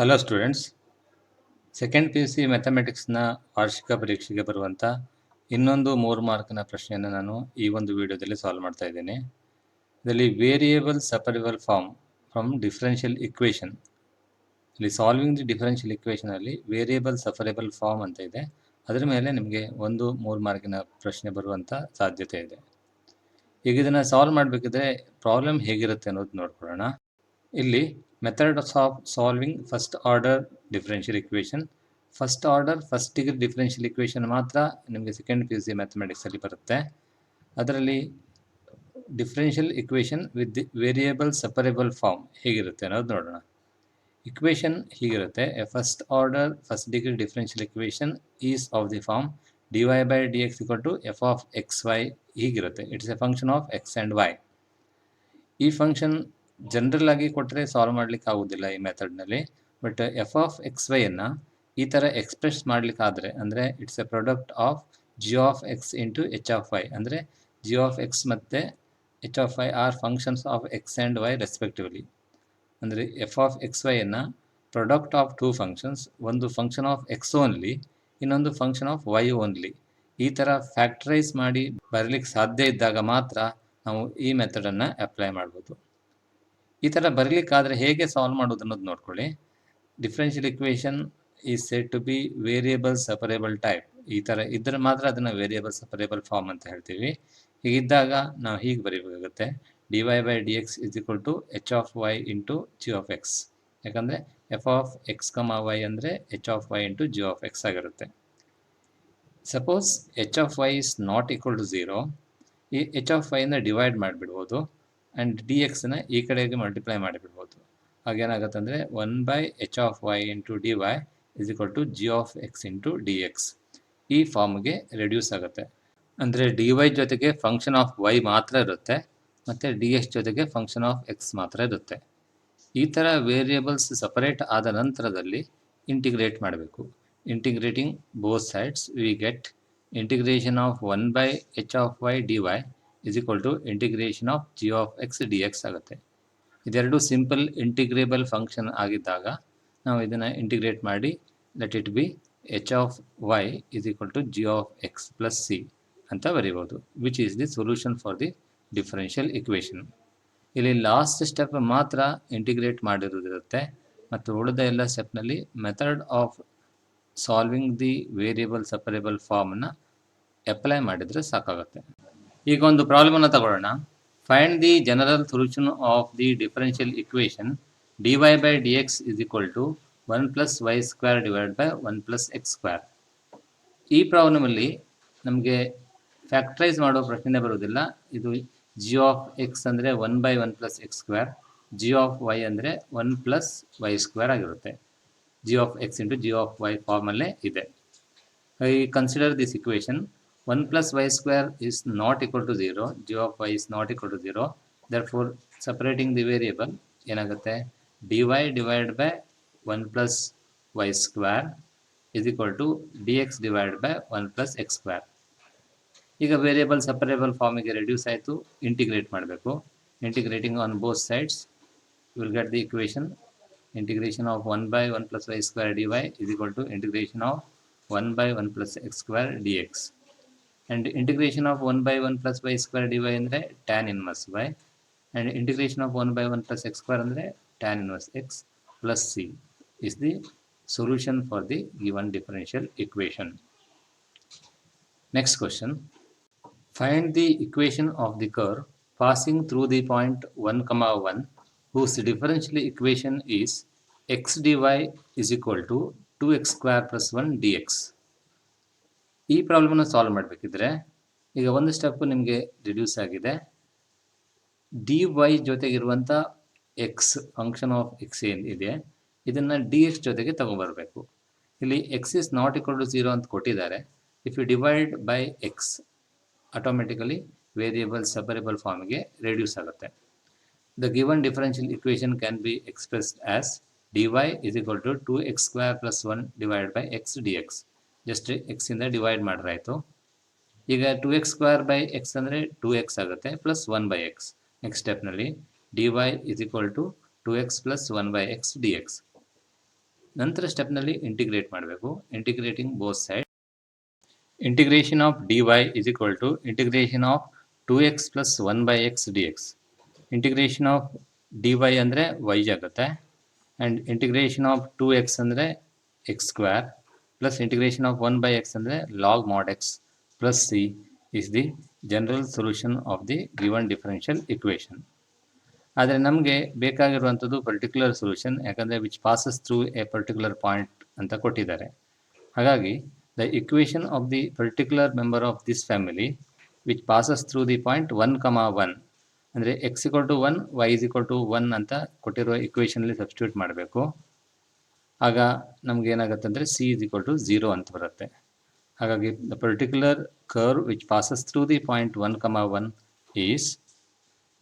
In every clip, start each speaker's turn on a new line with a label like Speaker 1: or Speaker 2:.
Speaker 1: Hello students, second P U C ಮ್ಯಾಥಮೆಟಿಕ್ಸ್ನ ವಾರ್ಷಿಕ ಪರೀಕ್ಷೆಗೆ ಬರುವಂಥ ಇನ್ನೊಂದು 3 ಮಾರ್ಕ್ನ ಪ್ರಶ್ನೆಯನ್ನು ನಾನು ಈ ಒಂದು ವಿಡಿಯೋದಲ್ಲಿ ಸಾಲ್ವ್ ಮಾಡ್ತಾ ಇದ್ದೇನೆ. ಇದರಲ್ಲಿ variable separable form from differential equation, ಇಲ್ಲಿ ಸಾಲ್ವಿಂಗ್ ದಿ ಡಿಫರೆನ್ಷಿಯಲ್ ಇಕ್ವೇಷನಲ್ಲಿ ವೇರಿಯೇಬಲ್ ಸಪರೇಬಲ್ ಫಾರ್ಮ್ ಅಂತ ಇದೆ. ಅದರ ಮೇಲೆ ನಿಮಗೆ 3 ಮಾರ್ಕಿನ ಪ್ರಶ್ನೆ ಬರುವಂಥ ಸಾಧ್ಯತೆ ಇದೆ. ಈಗ ಇದನ್ನು ಸಾಲ್ವ್ ಮಾಡಬೇಕಿದ್ರೆ ಪ್ರಾಬ್ಲಮ್ ಹೇಗಿರುತ್ತೆ ಅನ್ನೋದು ನೋಡ್ಕೊಳ್ಳೋಣ. ಇಲ್ಲಿ methods of solving first order differential equation, first order first degree differential equation ಮಾತ್ರ ನಿಮಗೆ ಸೆಕೆಂಡ್ ಪಿ ಯು ಸಿ ಮ್ಯಾಥಮೆಟಿಕ್ಸಲ್ಲಿ ಬರುತ್ತೆ. ಅದರಲ್ಲಿ differential equation with the variable separable form ಹೇಗಿರುತ್ತೆ ಅನ್ನೋದು ನೋಡೋಣ. ಇಕ್ವೇಷನ್ ಹೀಗಿರುತ್ತೆ: a first order first degree differential equation is of the form dy by dx equal to f of xy ಹೀಗಿರುತ್ತೆ. It's a function of X and Y. ಈ function general ಆಗಿ ಕೊಟ್ಟರೆ solve ಮಾಡಲಿಕ್ಕೆ ಆಗೋದಿಲ್ಲ ಈ ಮೆಥಡ್ನಲ್ಲಿ. ಬಟ್ ಎಫ್ ಆಫ್ ಎಕ್ಸ್ ವೈಯನ್ನು ಈ ಥರ ಎಕ್ಸ್ಪ್ರೆಸ್ ಮಾಡಲಿಕ್ಕಾದರೆ, ಅಂದರೆ it's a product of G of X into H of Y, ಅಂದರೆ ಜಿ ಆಫ್ ಎಕ್ಸ್ ಮತ್ತು H of Y are functions of X and Y respectively. ಅಂದರೆ ಎಫ್ ಆಫ್ ಎಕ್ಸ್ ವೈಯನ್ನು product of two functions, ಒಂದು function of X only, ಇನ್ನೊಂದು function of Y only, ಈ ಥರ factorise ಮಾಡಿ ಬರಲಿಕ್ಕೆ ಸಾಧ್ಯ ಇದ್ದಾಗ ಮಾತ್ರ ನಾವು ಈ ಮೆಥಡನ್ನು ಅಪ್ಲೈ ಮಾಡ್ಬೋದು. ಈ ಥರ ಬರಲಿಕ್ಕಾದರೆ ಹೇಗೆ ಸಾಲ್ವ್ ಮಾಡೋದು ಅನ್ನೋದು ನೋಡ್ಕೊಳ್ಳಿ. Differential equation is said to be variable separable type. ಈ ಥರ ಇದ್ದರೆ ಮಾತ್ರ ಅದನ್ನು ವೇರಿಯೇಬಲ್ ಸಪರೇಬಲ್ ಫಾರ್ಮ್ ಅಂತ ಹೇಳ್ತೀವಿ. ಹೀಗಿದ್ದಾಗ ನಾವು ಹೀಗೆ ಬರೀಬೇಕಾಗುತ್ತೆ: D Y by D X is equal to H of Y into G of X. ಯಾಕಂದರೆ F of X comma Y ಅಂದರೆ H of Y into G of X ಆಗಿರುತ್ತೆ. Suppose H of Y is not equal to 0, ಈ H of ವೈನ divide ಮಾಡಿಬಿಡ್ಬೋದು and D ಎಕ್ಸನ್ನ ಈ ಕಡೆಗೆ multiply ಮಾಡಿಬಿಡ್ಬೋದು. ಹಾಗೇನಾಗುತ್ತೆ ಅಂದರೆ 1 by H of Y into D Y is equal to G of X into D X. ಈ ಫಾರ್ಮ್ಗೆ ರೆಡ್ಯೂಸ್ ಆಗುತ್ತೆ. ಅಂದರೆ ಡಿ ವೈ ಜೊತೆಗೆ ಫಂಕ್ಷನ್ ಆಫ್ ವೈ ಮಾತ್ರ ಇರುತ್ತೆ ಮತ್ತು ಡಿ ಎಕ್ಸ್ ಜೊತೆಗೆ ಫಂಕ್ಷನ್ ಆಫ್ ಎಕ್ಸ್ ಮಾತ್ರ ಇರುತ್ತೆ. ಈ ಥರ ವೇರಿಯೇಬಲ್ಸ್ ಸಪರೇಟ್ ಆದ ನಂತರದಲ್ಲಿ ಇಂಟಿಗ್ರೇಟ್ ಮಾಡಬೇಕು. Integrating both sides we get integration of 1 by H of Y D Y is equal to integration of G of X D X ಆಗುತ್ತೆ. ಇದೆರಡು ಸಿಂಪಲ್ ಇಂಟಿಗ್ರೇಬಲ್ ಫಂಕ್ಷನ್ ಆಗಿದ್ದಾಗ ನಾವು ಇದನ್ನು ಇಂಟಿಗ್ರೇಟ್ ಮಾಡಿ let it be H of Y is equal to G of X plus C ಅಂತ ಬರೀಬೋದು, which is the solution for the differential equation. ಇಲ್ಲಿ last step ಮಾತ್ರ ಇಂಟಿಗ್ರೇಟ್ ಮಾಡಿರೋದಿರುತ್ತೆ ಮತ್ತು ಉಳಿದ ಎಲ್ಲ ಸ್ಟೆಪ್ನಲ್ಲಿ method of solving the variable separable ಫಾರ್ಮನ್ನು ಅಪ್ಲೈ ಮಾಡಿದರೆ ಸಾಕಾಗುತ್ತೆ. ಈಗ ಒಂದು ಪ್ರಾಬ್ಲಮನ್ನು ತಗೊಳ್ಳೋಣ. Find the general solution of the differential equation dy by dx is equal to 1 plus y square divided by 1 plus x square. ಈ ಪ್ರಾಬ್ಲಮಲ್ಲಿ ನಮಗೆ ಫ್ಯಾಕ್ಟ್ರೈಸ್ ಮಾಡೋ ಪ್ರಶ್ನೆ ಬರೋದಿಲ್ಲ. ಇದು ಜಿ ಆಫ್ ಎಕ್ಸ್ ಅಂದರೆ 1 by 1 plus X square, G of Y ಅಂದರೆ 1 plus Y square ಆಗಿರುತ್ತೆ. G of X into G of Y ಫಾರ್ಮಲ್ಲೇ ಇದೆ. I consider this equation 1 plus y square is not equal to 0, g of y is not equal to 0. Therefore, separating the variable ಏನಾಗುತ್ತೆ, dy divided by 1 plus y square is equal to dx divided by 1 plus x square. ಈಗ variable ಸಪರೇಬಲ್ ಫಾರ್ಮಿಗೆ reduce ಆಯಿತು, integrate ಮಾಡಬೇಕು. Integrating on both sides will get the equation integration of 1 by 1 plus y square dy is equal to integration of 1 by 1 plus x square dx. And integration of 1 by 1 plus y square dy ಅಂದರೆ tan inverse y, and integration of 1 by 1 plus x square ಅಂದರೆ tan inverse x plus c is the solution for the given differential equation. Next question. Find the equation of the curve passing through the point 1, 1 whose differential equation is x dy is equal to 2x square plus 1 dx. ಈ ಪ್ರಾಬ್ಲಮನ್ನು solve ಮಾಡಬೇಕಿದ್ರೆ ಈಗ ಒಂದು step ನಿಮಗೆ reduce ಆಗಿದೆ. D Y ಜೊತೆಗಿರುವಂಥ X function of X ಏನಿದೆ ಇದನ್ನು D X ಜೊತೆಗೆ ತಗೊಬರಬೇಕು. ಇಲ್ಲಿ X is not equal to 0 ಅಂತ ಕೊಟ್ಟಿದ್ದಾರೆ. If you divide by X automatically variable separable ಫಾರ್ಮ್ಗೆ ರೆಡ್ಯೂಸ್ ಆಗುತ್ತೆ. The given differential equation can be expressed as dy is equal to 2x square plus 1 divided by x dx. Just ಎಕ್ಸಿಂದ divide ಮಾಡಿರಾಯಿತು. ಈಗ 2x square by X ಅಂದರೆ 2x ಆಗುತ್ತೆ plus 1 by X. Next ಸ್ಟೆಪ್ನಲ್ಲಿ dy is equal to 2x plus 1 by x dx. ನಂತರ ಸ್ಟೆಪ್ನಲ್ಲಿ integrate ಮಾಡಬೇಕು. Integrating both side. Integration of dy is equal to integration of 2x plus 1 by x dx. Integration of dy ಅಂದರೆ y ಆಗುತ್ತೆ, and integration of 2x ಅಂದರೆ X square, plus integration of 1 by x ಅಂದರೆ log mod x plus c is the general solution of the given differential equation. ಆದರೆ ನಮಗೆ ಬೇಕಾಗಿರುವಂಥದ್ದು particular solution, ಯಾಕಂದರೆ which passes through A particular point ಅಂತ ಕೊಟ್ಟಿದ್ದಾರೆ. ಹಾಗಾಗಿ the equation of the particular member of this family which passes through the point 1,1 ಅಂದರೆ x = 1 y = 1 ಅಂತ ಕೊಟ್ಟಿರುವ ಇಕ್ವೇಷನಲ್ಲಿ substitute ಮಾಡಬೇಕು. ಆಗ ನಮ್ಗೆ ಏನಾಗುತ್ತೆ ಅಂದರೆ c = 0 ಅಂತ ಬರುತ್ತೆ. ಹಾಗಾಗಿ the particular curve which passes through the point 1,1 is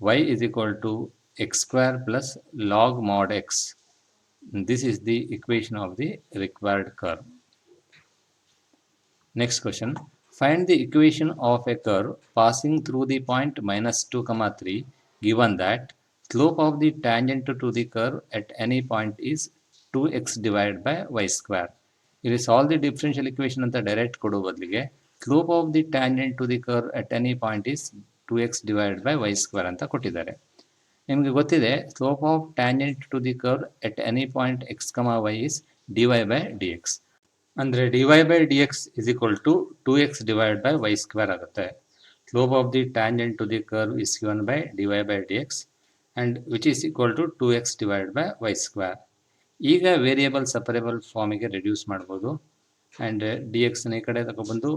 Speaker 1: y = x² plus log mod x. This is the equation of the required curve. Next question. Find the equation of a curve passing through the point -2, 3 given that slope of the tangent to the curve at any point is 2x divided by y². ಇಲ್ಲಿ solve the differential equation ಅಂತ direct ಕೊಡೋ ಬದಲಿಗೆ slope of the tangent to the curve at any point is 2x divided by y² ಅಂತ ಕೊಟ್ಟಿದ್ದಾರೆ. ನಿಮಗೆ ಗೊತ್ತಿದೆ slope of tangent to the curve at any point x, y is dy by dx. ಅಂದರೆ dy by dx is equal to 2x divided by y² ಆಗುತ್ತೆ. Slope of the tangent to the curve is given by dy by dx and which is equal to 2x divided by y². ಈಗ variable ಸಪರೇಬಲ್ ಫಾರ್ಮಿಗೆ reduce ಮಾಡ್ಬೋದು. And dxನ ಈ ಕಡೆ ತಗೊಬಂದು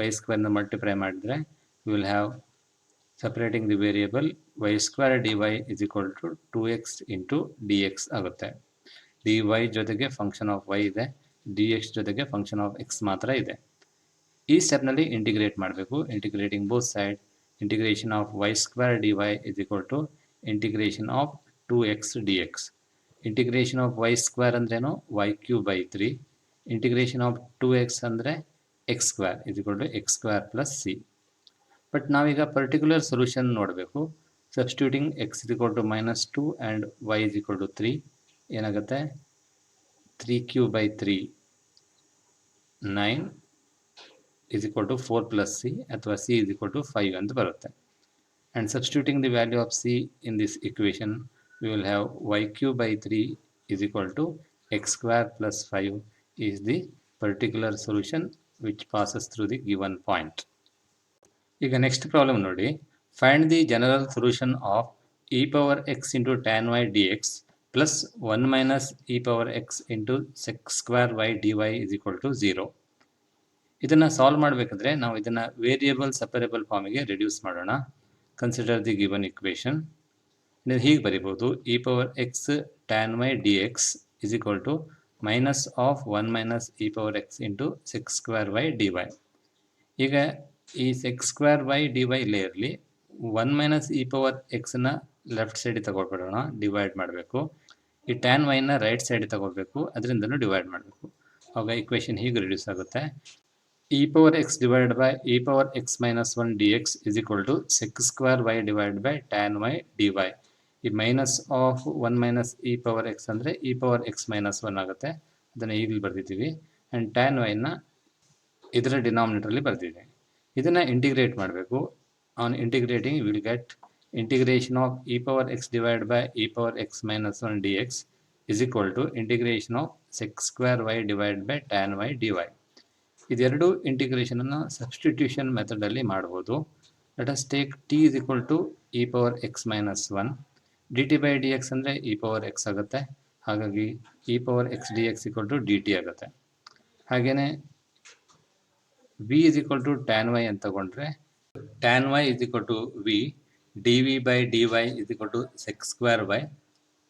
Speaker 1: y² multiply ಮಾಡಿದರೆ we will have separating the variable y² dy is equal to 2x into dx ಆಗುತ್ತೆ. dy ಜೊತೆಗೆ function of y ಇದೆ, dx ಜೊತೆಗೆ ಫಂಕ್ಷನ್ ಆಫ್ x ಮಾತ್ರ ಇದೆ. ಈ ಸ್ಟೆಪ್ನಲ್ಲಿ ಇಂಟಿಗ್ರೇಟ್ ಮಾಡಬೇಕು. Integrating both side. Integration of y² dy is equal to integration of 2x dx. Integration of y² ಅಂದ್ರೇನು y³ 3. Integration of 2x ಅಂದರೆ x² is equal to x² plus c. But ನಾವೀಗ particular solution ನೋಡಬೇಕು. Substituting x = -2 and y = 3 ಏನಾಗುತ್ತೆ, 3³ 3 9 is equal to 4 plus c ಅಥವಾ c is equal to 5 ಅಂತ ಬರುತ್ತೆ. And substituting the value of c in this equation we will have y³ 3 is equal to x² plus 5 is the particular solution which passes through the given point. ಈಗ next problem ನೋಡಿ. Find the general solution of e⁻x into tan y dx plus 1 - e⁻x into sec² y dy is equal to 0. ಇದನ್ನು solve ಮಾಡಬೇಕಾದ್ರೆ ನಾವು ಇದನ್ನು variable ಸಪರೇಬಲ್ ಫಾರ್ಮಿಗೆ reduce ಮಾಡೋಣ. Consider the given equation. ಹೀಗೆ ಬರಿಬೋದು, e⁻x tan y dx is equal to minus of 1 - e⁻x into sec² y dy. ಈಗ ಈ sec² y dy ಇಲ್ಲೇ ಇರಲಿ. 1 - e⁻x ಲೆಫ್ಟ್ ಸೈಡಿಗೆ ತಗೊಳ್ಬಿಡೋಣ, ಡಿವೈಡ್ ಮಾಡಬೇಕು. ಈ ಟ್ಯಾನ್ ವೈನ ರೈಟ್ ಸೈಡಿಗೆ ತಗೊಳ್ಬೇಕು, ಅದರಿಂದಲೂ ಡಿವೈಡ್ ಮಾಡಬೇಕು. ಆಗ ಇಕ್ವೇಷನ್ ಹೀಗೆ ರಿಡ್ಯೂಸ್ ಆಗುತ್ತೆ. e⁻x divided by e⁻x - 1 dx is equal to sec² y divided by tan y dy. ಈ ಮೈನಸ್ ಆಫ್ 1 - e⁻x ಅಂದರೆ e⁻x - 1 ಆಗುತ್ತೆ. ಅದನ್ನು ಈಗಲೂ ಬರೆದಿದ್ದೀವಿ. ಆ್ಯಂಡ್ ಟ್ಯಾನ್ ವೈನ ಇದರ ಡಿನಾಮಿನೇಟರಲ್ಲಿ ಬರೆದಿದೆ. ಇದನ್ನು ಇಂಟಿಗ್ರೇಟ್ ಮಾಡಬೇಕು. On integrating will get integration of e⁻x divided by e⁻x - 1 dx is equal to integration of sec² y divided by tan y dy. ಇದೆರಡು ಇಂಟಿಗ್ರೇಷನನ್ನು ಸಬ್ಸ್ಟಿಟ್ಯೂಷನ್ ಮೆಥಡಲ್ಲಿ ಮಾಡ್ಬೋದು. Let us take t is equal to e⁻x - 1. dt by dx ಅಂದರೆ e⁻x ಆಗುತ್ತೆ. ಹಾಗಾಗಿ e⁻x dx equal to dt ಆಗುತ್ತೆ. ಹಾಗೆಯೇ v is equal to tan y ಅಂತ ತಗೊಂಡ್ರೆ tan y is equal to v, dv by dy is equal to sec² y.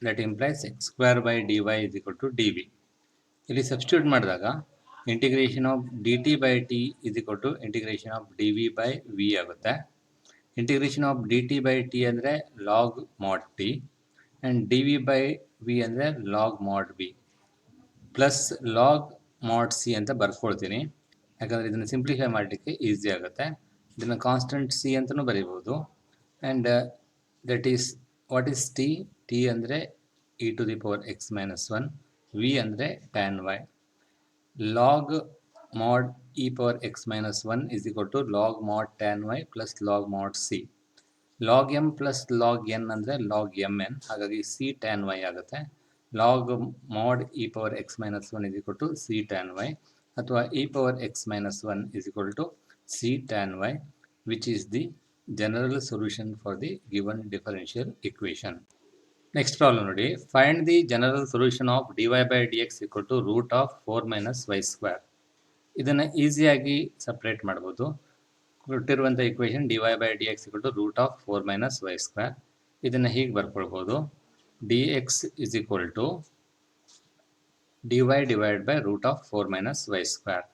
Speaker 1: that implies sec² by dy is equal to dv. ಇಲ್ಲಿ substitute ಮಾಡಿದಾಗ integration of dt by t is equal to integration of dv by v ಆಗುತ್ತೆ. Integration of dt by t ಅಂದರೆ log mod t and dv by v ಅಂದರೆ log mod v plus log mod c ಅಂತ ಬರ್ಕೊಳ್ತೀನಿ. ಯಾಕಂದರೆ ಇದನ್ನು simplify ಮಾಡಲಿಕ್ಕೆ easy ಆಗುತ್ತೆ. ಇದನ್ನು constant C ಅಂತಲೂ ಬರೀಬೋದು. And that is what is T ಅಂದರೆ e⁻x - 1 ವಿ ಅಂದರೆ tan Y. Log mod e power x minus 1 is equal to log mod tan y plus log mod c. log m plus log n ಅಂದರೆ log mn, ಹಾಗಾಗಿ c tan y ಆಗುತ್ತೆ. log mod e power x minus 1 is equal to c tan y ಅಥವಾ e power x minus 1 is equal to c tan y, which is the general solution for the given differential equation. Next problem ನೋಡಿ, find the general solution of dy by dx equal to root of 4 minus y square. ಇದನ್ನು ಈಸಿಯಾಗಿ separate ಮಾಡ್ಬೋದು. ಕೊಟ್ಟಿರುವಂಥ equation dy by dx equal to root of 4 minus y square. ಇದನ್ನು ಹೀಗೆ ಬರ್ಕೊಳ್ಬೋದು, dx is equal to dy divided by root of 4 minus y square.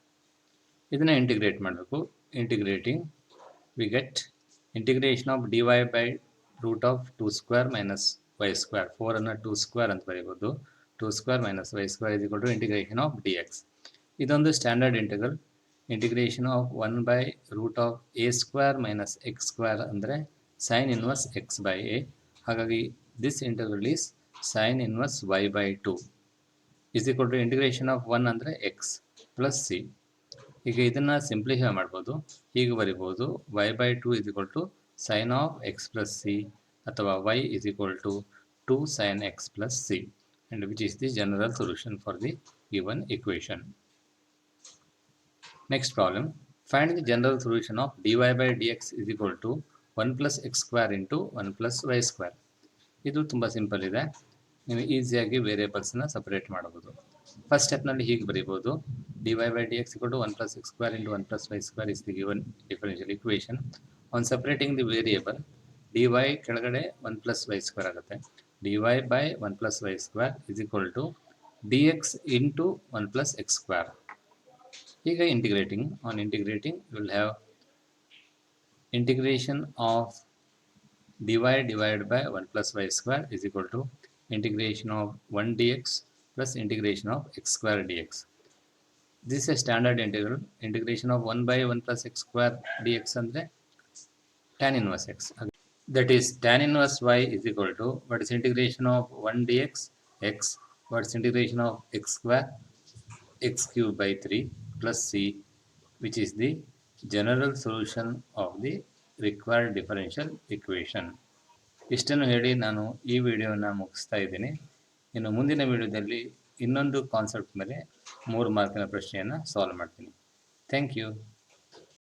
Speaker 1: ಇದನ್ನು integrate ಮಾಡಬೇಕು. Integrating we get integration of dy by root of 2 square minus y square. 4 ಅನ್ನು 2 square ಅಂತ ಬರೀಬೋದು. 2 square minus y square is equal to integration of dx. ಇದೊಂದು standard integral. Integration of 1 by root of a square minus x square ಅಂದರೆ sin inverse x by a. ಹಾಗಾಗಿ this integral is sin inverse y by 2 is equal to integration of 1 ಅಂದರೆ x plus c. ಈಗ ಇದನ್ನು simplify ಮಾಡ್ಬೋದು. ಹೀಗೆ ಬರಿಬೋದು, y by 2 is equal to sin of x plus c ಅಥವಾ y is equal to 2 sin x plus c, and which is the general solution for the given equation. Next problem, find the general solution of dy by dx is equal to 1 plus x square into 1 plus y square. ಇದು ತುಂಬ simple ಇದೆ. ನೀವು ಈಸಿಯಾಗಿ ವೇರಿಯೇಬಲ್ಸ್ನ separate ಮಾಡಬಹುದು. First ಸ್ಟೆಪ್ನಲ್ಲಿ ಹೀಗೆ ಬರೀಬೋದು, dy by dx equal to 1 plus x square into 1 plus y square is the given differential equation. On separating the variable, dy ಕೆಳಗಡೆ 1 plus y square ಆಗುತ್ತೆ. dy by 1 plus y square is equal to dx into 1 plus x square. ಈಗ integrating, on integrating you will have integration of dy divided by 1 plus y square is equal to integration of 1 dx plus integration of x square dx. This is a standard integral. Integration of 1 by 1 plus x square dx ಅಂದರೆ tan inverse x. That is tan inverse y is equal to, what is integration of 1 dx x, what is integration of x square x cube by 3 plus c, which is the general solution of the required differential equation. ಇಷ್ಟನ್ನು ಹೇಳಿ ನಾನು ಈ ವಿಡಿಯೋನ ಮುಗಿಸ್ತಾ ಇದ್ದೀನಿ. ಇನ್ನು ಮುಂದಿನ ವಿಡಿಯೋದಲ್ಲಿ ಇನ್ನೊಂದು ಕಾನ್ಸೆಪ್ಟ್ ಮೇಲೆ 3 ಮಾರ್ಕಿನ ಪ್ರಶ್ನೆಯನ್ನು ಸಾಲ್ವ್ ಮಾಡ್ತೀನಿ. Thank you.